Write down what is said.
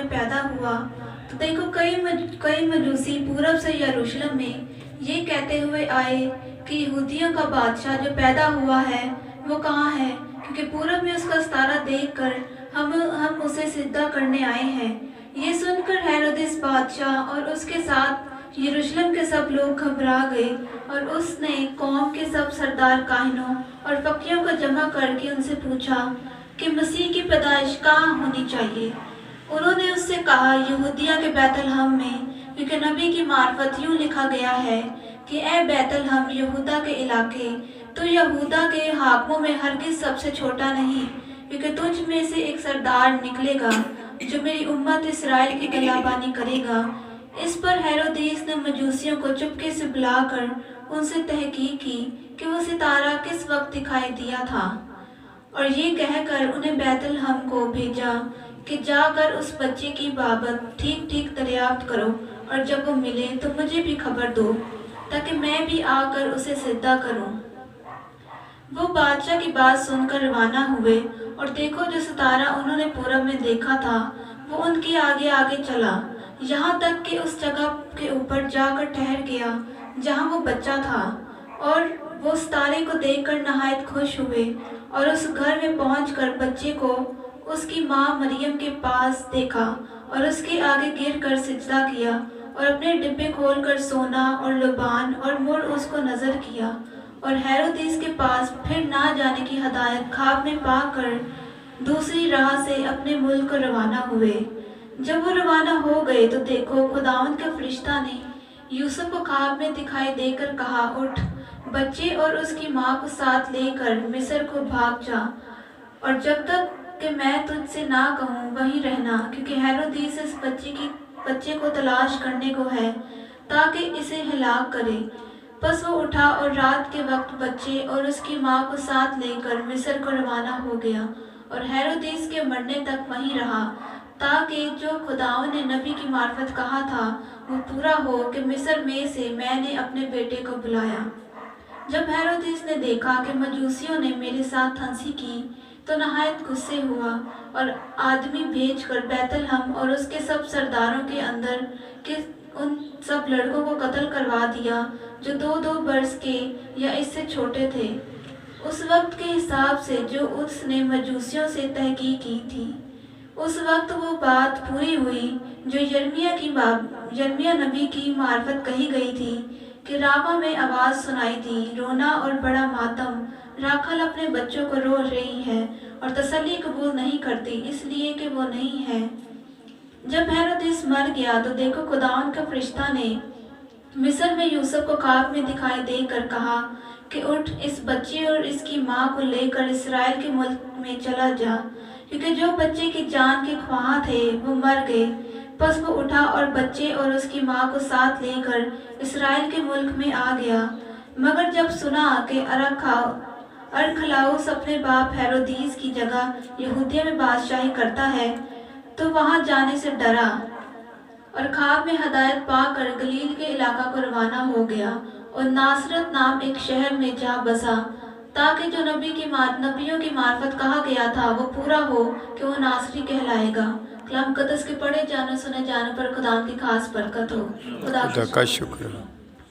پیدا ہوا تو دیکھو کئی مجوسی پورب سے یروشلم میں یہ کہتے ہوئے آئے کہ یہودیوں کا بادشاہ جو پیدا ہوا ہے وہ کہاں ہے، کیونکہ پورب میں اس کا ستارہ دیکھ کر ہم اسے سجدہ کرنے آئے ہیں۔ یہ سن کر ہیرودیس بادشاہ اور اس کے ساتھ یروشلم کے سب لوگ گھبرا گئے، اور اس نے قوم کے سب سردار کاہنوں اور فقیوں کو جمع کر کے ان سے پوچھا کہ مسیح کی پیدائش کہاں ہونی چاہیے۔ انہوں نے اس سے کہا یہودیہ کے بیت لحم میں، کیونکہ نبی کی معرفت یوں لکھا گیا ہے کہ اے بیت لحم یہودا کے علاقے، تو یہودا کے حاکموں میں ہرگز سب سے چھوٹا نہیں، کیونکہ تجھ میں سے ایک سردار نکلے گا جو میری امت اسرائیل کی بلابانی کرے گا۔ اس پر ہیرودیس نے مجوسیوں کو چپکے سے بلا کر ان سے تحقیق کی کہ وہ ستارہ کس وقت دکھائی دیا تھا، اور یہ کہہ کر انہیں بیت لحم کو بھیجا کہ جا کر اس بچے کی بابت ٹھیک ٹھیک دریافت کرو، اور جب وہ ملے تو مجھے بھی خبر دو تاکہ میں بھی آ کر اسے سجدہ کروں۔ وہ بادشاہ کی بات سن کر روانہ ہوئے، اور دیکھو جو ستارہ انہوں نے پورب میں دیکھا تھا وہ ان کے آگے آگے چلا، یہاں تک کہ اس جگہ کے اوپر جا کر ٹھہر گیا جہاں وہ بچہ تھا، اور وہ ستارے کو دیکھ کر نہایت خوش ہوئے، اور اس گھر میں پہنچ کر بچے کو اس کی ماں مریم کے پاس دیکھا، اور اس کے آگے گر کر سجدہ کیا، اور اپنے ڈبے کھول کر سونا اور لبان اور مر اس کو نظر کیا، اور ہیرودیس کے پاس پھر نہ جانے کی ہدایت خواب میں پا کر دوسری راہ سے اپنے ملک کو روانہ ہوئے۔ جب وہ روانہ ہو گئے تو دیکھو خداوند کے فرشتہ نے یوسف کو خواب میں دکھائی دے کر کہا، اٹھ، بچے اور اس کی ماں کو ساتھ لے کر مصر کو بھاگ جا، اور جب تک کہ میں تجھ سے نہ کہوں وہیں رہنا، کیونکہ ہیرودیس اس بچے کو تلاش کرنے کو ہے تاکہ اسے ہلاک کرے۔ پس وہ اٹھا اور رات کے وقت بچے اور اس کی ماں کو ساتھ لے کر مصر کو روانہ ہو گیا، اور ہیرودیس کے مرنے تک وہیں رہا، تاکہ جو خداوند نے نبی کی معرفت کہا تھا وہ پورا ہو کہ مصر میں سے میں نے اپنے بیٹے کو بلایا۔ جب ہیرودیس نے دیکھا کہ مجوسیوں نے میرے ساتھ ہنسی کی تو نہایت غصے ہوا، اور آدمی بھیج کر بیت لحم اور اس کے سب سرداروں کے اندر کے ان سب لڑکوں کو قتل کروا دیا جو 2 برس کے یا اس سے چھوٹے تھے، اس وقت کے حساب سے جو اس نے مجوسیوں سے تحقیق کی تھی۔ اس وقت وہ بات پوری ہوئی جو یرمیہ نبی کی معرفت کہی گئی تھی کہ راما میں آواز سنائی دی، رونا اور بڑا ماتم، راکھل اپنے بچوں کو رو رہی ہے اور تسلی قبول نہیں کرتی اس لیے کہ وہ نہیں ہے۔ جب ہیرودیس مر گیا تو دیکھو خداوند کا فرشتہ نے مصر میں یوسف کو خواب میں دکھائی دے کر کہا کہ اٹھ، اس بچے اور اس کی ماں کو لے کر اسرائیل کے ملک میں چلا جا، کیونکہ جو بچے کی جان کے خواہاں تھے وہ مر گئے۔ پس وہ اٹھا اور بچے اور اس کی ماں کو ساتھ لے کر اسرائیل کے ملک میں آ گیا، مگر جب سنا کہ ارخلاؤس اپنے باپ ہیرودیس کی جگہ یہودیہ میں بادشاہی کرتا ہے تو وہاں جانے سے ڈرا، اور خواب میں ہدایت پا کر گلیل کے علاقہ کو روانہ ہو گیا، اور ناصرت نام ایک شہر میں جا بسا، تاکہ جو نبیوں کی معرفت کہا گیا تھا وہ پورا ہو کہ وہ ناصری کہلائے گا۔ کلام مقدس کے پڑھے جانے سنے جانے پر خدا کی خاص برکت ہو۔ خدا کا شکر۔